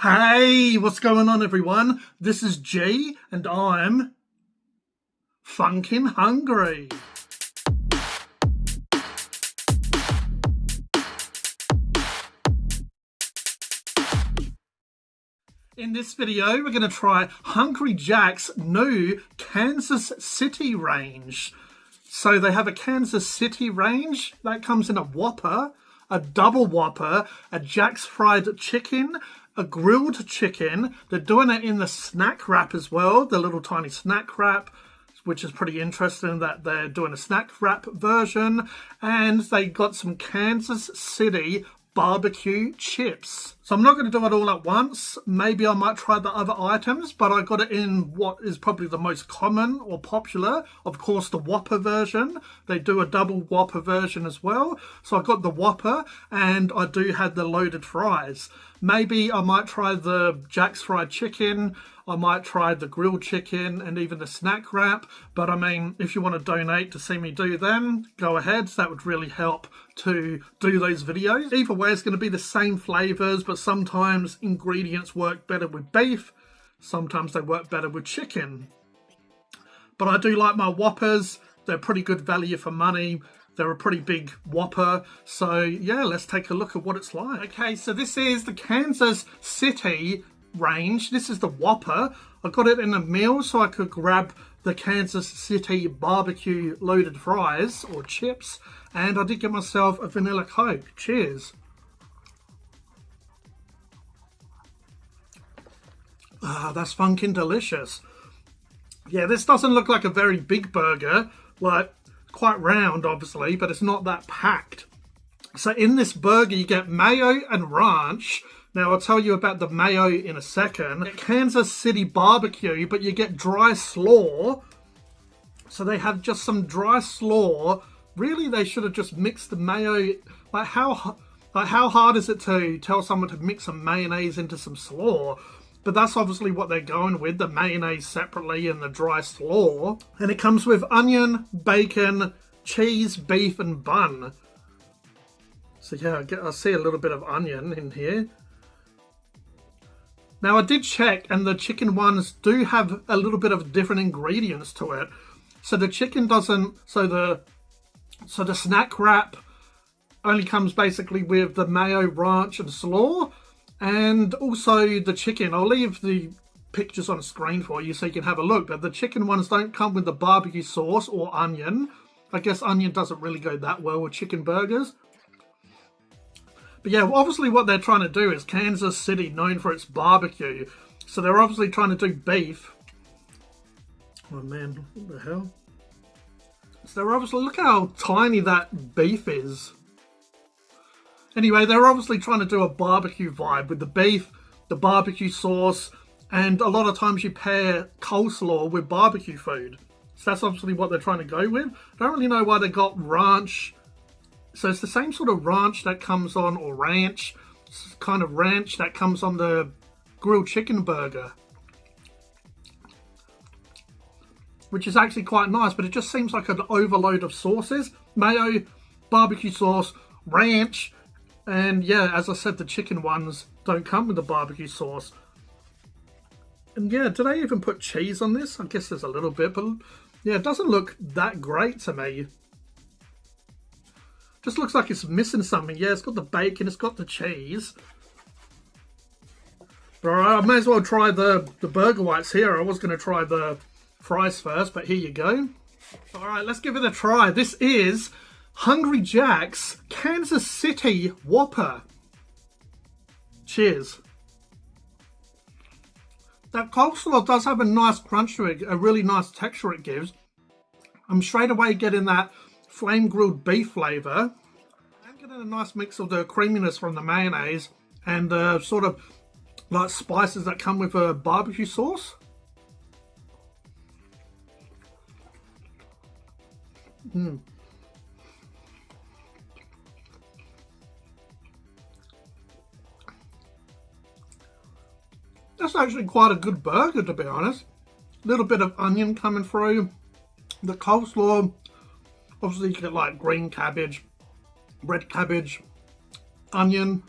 Hey, what's going on everyone? This is G and I'm Phunken hungry. In this video, we're going to try Hungry Jack's new Kansas City range. So they have a Kansas City range that comes in a Whopper, a double Whopper, a Jack's fried chicken, a grilled chicken. They're doing it in the snack wrap as well, the little tiny snack wrap, which is pretty interesting that they're doing a snack wrap version. And they got some Kansas City barbecue chips. So I'm not going to do it all at once. Maybe I might try the other items, but I got it in what is probably the most common or popular. Of course, the Whopper version. They do a double Whopper version as well. So I got the Whopper and I do have the loaded fries. Maybe I might try the Jack's fried chicken. I might try the grilled chicken and even the snack wrap. But I mean, if you want to donate to see me do them, go ahead. That would really help to do those videos. Either way, it's going to be the same flavors, but sometimes ingredients work better with beef. Sometimes they work better with chicken. But I do like my Whoppers. They're pretty good value for money. They're a pretty big Whopper. So yeah, let's take a look at what it's like. Okay, so this is the Kansas City range. This is the Whopper. I got it in a meal so I could grab the Kansas City barbecue loaded fries or chips. And I did get myself a vanilla Coke. Cheers. Ah, that's funkin' delicious. Yeah, this doesn't look like a very big burger. Like, quite round, obviously, but it's not that packed. So in this burger, you get mayo and ranch. Now, I'll tell you about the mayo in a second. Kansas City barbecue, but you get dry slaw. So they have just some dry slaw. Really, they should have just mixed the mayo. Like how hard is it to tell someone to mix some mayonnaise into some slaw? But that's obviously what they're going with, the mayonnaise separately and the dry slaw. And it comes with onion, bacon, cheese, beef, and bun. So yeah, I see a little bit of onion in here. Now I did check, and the chicken ones do have a little bit of different ingredients to it. So the chicken doesn't, so the snack wrap only comes basically with the mayo, ranch, and slaw. And also the chicken, I'll leave the pictures on the screen for you so you can have a look. But the chicken ones don't come with the barbecue sauce or onion. I guess onion doesn't really go that well with chicken burgers. But yeah, obviously what they're trying to do is Kansas City, known for its barbecue. So they're obviously trying to do beef. Oh man, what the hell? So they're obviously, look how tiny that beef is. Anyway, they're obviously trying to do a barbecue vibe with the beef, the barbecue sauce, and a lot of times you pair coleslaw with barbecue food. So that's obviously what they're trying to go with. I don't really know why they got ranch. So it's the same sort of ranch that comes on, or ranch, kind of ranch that comes on the grilled chicken burger. Which is actually quite nice, but it just seems like an overload of sauces. Mayo, barbecue sauce, ranch, and yeah, as I said, the chicken ones don't come with the barbecue sauce. And yeah, did I even put cheese on this? I guess there's a little bit, but yeah, it doesn't look that great to me. Just looks like it's missing something. Yeah, it's got the bacon, it's got the cheese. But I may as well try the burger whites here. I was going to try the fries first, but here you go. Alright, let's give it a try. This is Hungry Jack's Kansas City Whopper. Cheers. That coleslaw does have a nice crunch to it, a really nice texture it gives. I'm straight away getting that flame grilled beef flavour. I'm getting a nice mix of the creaminess from the mayonnaise and the sort of like spices that come with a barbecue sauce. That's actually quite a good burger, to be honest. A little bit of onion coming through. The coleslaw, obviously you get like green cabbage, red cabbage, onion,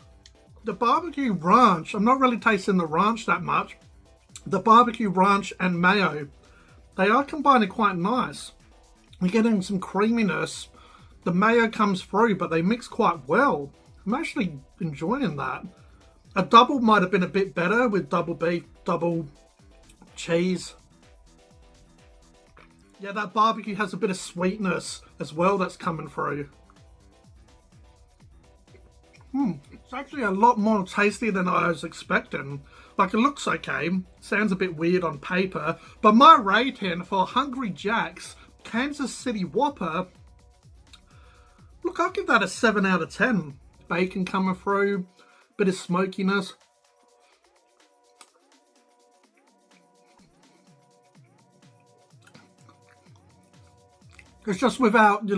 The barbecue ranch, I'm not really tasting the ranch that much. The barbecue ranch and mayo, they are combining quite nice. You're getting some creaminess. The mayo comes through, but they mix quite well. I'm actually enjoying that. A double might have been a bit better with double beef, double cheese. Yeah, that barbecue has a bit of sweetness as well that's coming through. It's actually a lot more tasty than I was expecting. Like, it looks okay, sounds a bit weird on paper, but my rating for Hungry Jack's Kansas City Whopper, look, I'll give that a 7 out of 10. Bacon coming through, bit of smokiness. It's just without,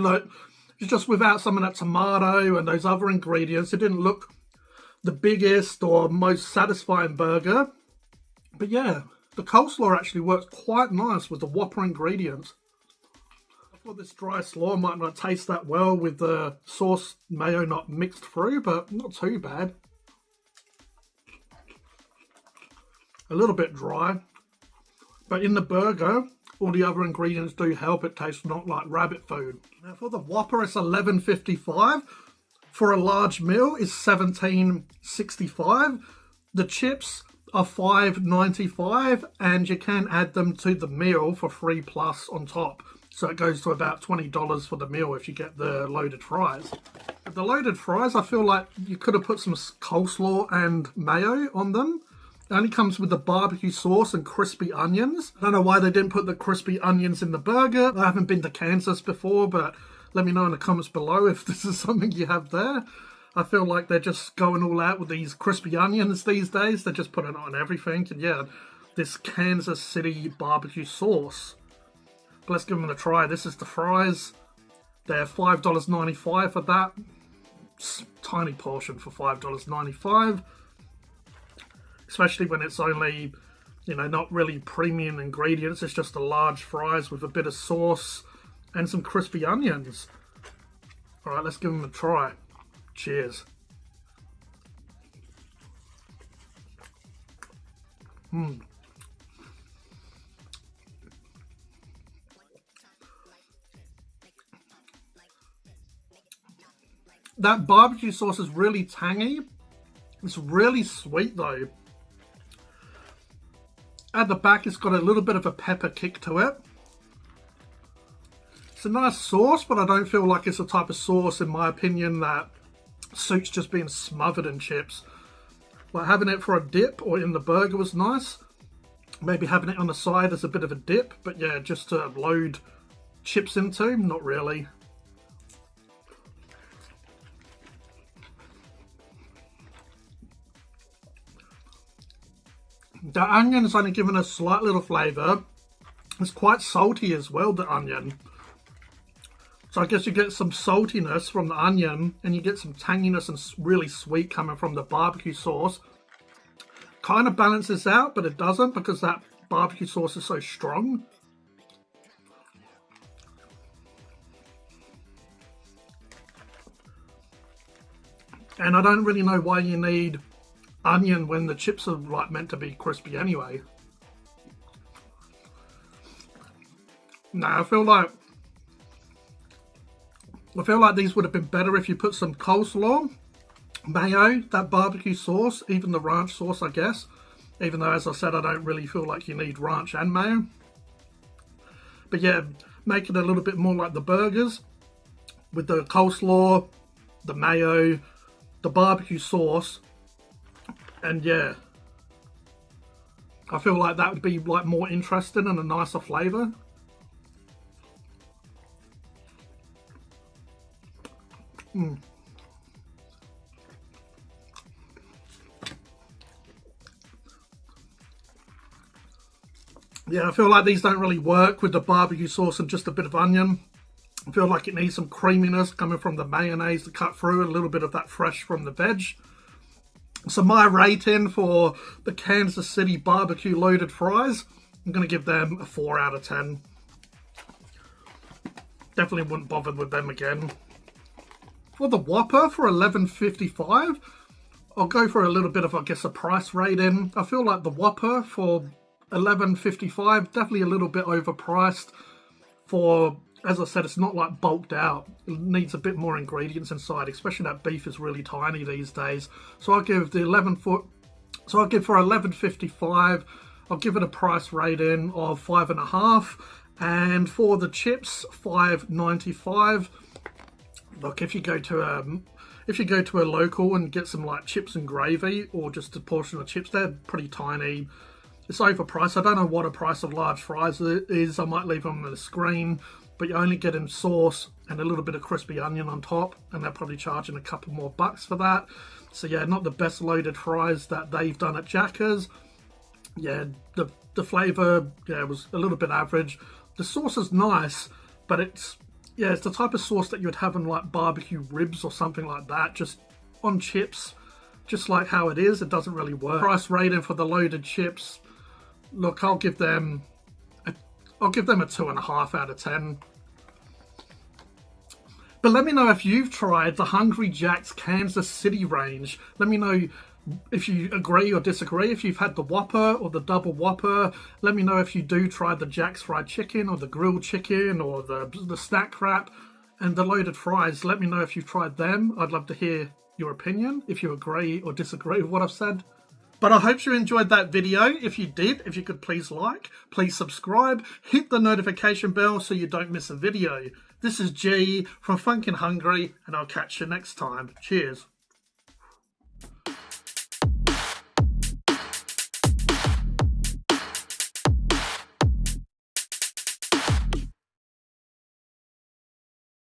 it's just without some of that tomato and those other ingredients. It didn't look the biggest or most satisfying burger. But yeah, the coleslaw actually works quite nice with the Whopper ingredients. I thought this dry slaw might not taste that well with the sauce mayo not mixed through, but not too bad. A little bit dry. But in the burger, all the other ingredients do help. It tastes not like rabbit food. Now for the Whopper, it's $11.55. For a large meal, is $17.65. The chips are $5.95, and you can add them to the meal for $3+ on top. So it goes to about $20 for the meal if you get the loaded fries. But the loaded fries, I feel like you could have put some coleslaw and mayo on them. It only comes with the barbecue sauce and crispy onions. I don't know why they didn't put the crispy onions in the burger. I haven't been to Kansas before, but let me know in the comments below if this is something you have there. I feel like they're just going all out with these crispy onions these days. They're just putting it on everything. And yeah, this Kansas City barbecue sauce. But let's give them a try. This is the fries. They're $5.95 for that. It's a tiny portion for $5.95. Especially when it's only, not really premium ingredients. It's just a large fries with a bit of sauce and some crispy onions. Alright, let's give them a try. Cheers. That barbecue sauce is really tangy. It's really sweet though. At the back, it's got a little bit of a pepper kick to it. It's a nice sauce, but I don't feel like it's the type of sauce, in my opinion, that suits just being smothered in chips. Like having it for a dip or in the burger was nice. Maybe having it on the side as a bit of a dip, but yeah, just to load chips into, not really. The onion is only given a slight little flavour. It's quite salty as well, the onion. So I guess you get some saltiness from the onion, and you get some tanginess and really sweet coming from the barbecue sauce. Kind of balances out, but it doesn't because that barbecue sauce is so strong. And I don't really know why you need onion when the chips are like meant to be crispy anyway. Nah, I feel like these would have been better if you put some coleslaw, mayo, that barbecue sauce, even the ranch sauce, I guess. Even though, as I said, I don't really feel like you need ranch and mayo. But yeah, make it a little bit more like the burgers with the coleslaw, the mayo, the barbecue sauce. And yeah, I feel like that would be like more interesting and a nicer flavour. Yeah, I feel like these don't really work with the barbecue sauce and just a bit of onion. I feel like it needs some creaminess coming from the mayonnaise to cut through, a little bit of that fresh from the veg. So my rating for the Kansas City barbecue loaded fries, I'm going to give them a 4 out of 10. Definitely wouldn't bother with them again. For the Whopper for $11.55, I'll go for a little bit of, I guess, a price rating. I feel like the Whopper for $11.55, definitely a little bit overpriced for, as I said, it's not like bulked out. It needs a bit more ingredients inside, especially that beef is really tiny these days. So I'll give the so I'll give for $11.55, I'll give it a price rating of 5.5. And for the chips, $5.95. Look, if you go to a local and get some like chips and gravy, or just a portion of chips, they're pretty tiny. It's overpriced. I don't know what a price of large fries is. I might leave them on the screen, but you're only getting sauce and a little bit of crispy onion on top, and they're probably charging a couple more bucks for that. So yeah, not the best loaded fries that they've done at Jackers. Yeah, the flavour, yeah, was a little bit average. The sauce is nice, but it's the type of sauce that you would have in like barbecue ribs or something like that, just on chips, just like how it is. It doesn't really work. Price rating for the loaded chips, look, I'll give them a 2.5 out of 10. But let me know if you've tried the Hungry Jack's Kansas City range. Let me know if you agree or disagree, if you've had the Whopper or the double Whopper. Let me know if you do try the Jack's fried chicken or the grilled chicken or the snack wrap and the loaded fries. Let me know if you've tried them. I'd love to hear your opinion, if you agree or disagree with what I've said. But I hope you enjoyed that video. If you did, if you could please like, please subscribe, hit the notification bell so you don't miss a video. This is G from Phunken Hungry, and I'll catch you next time. Cheers.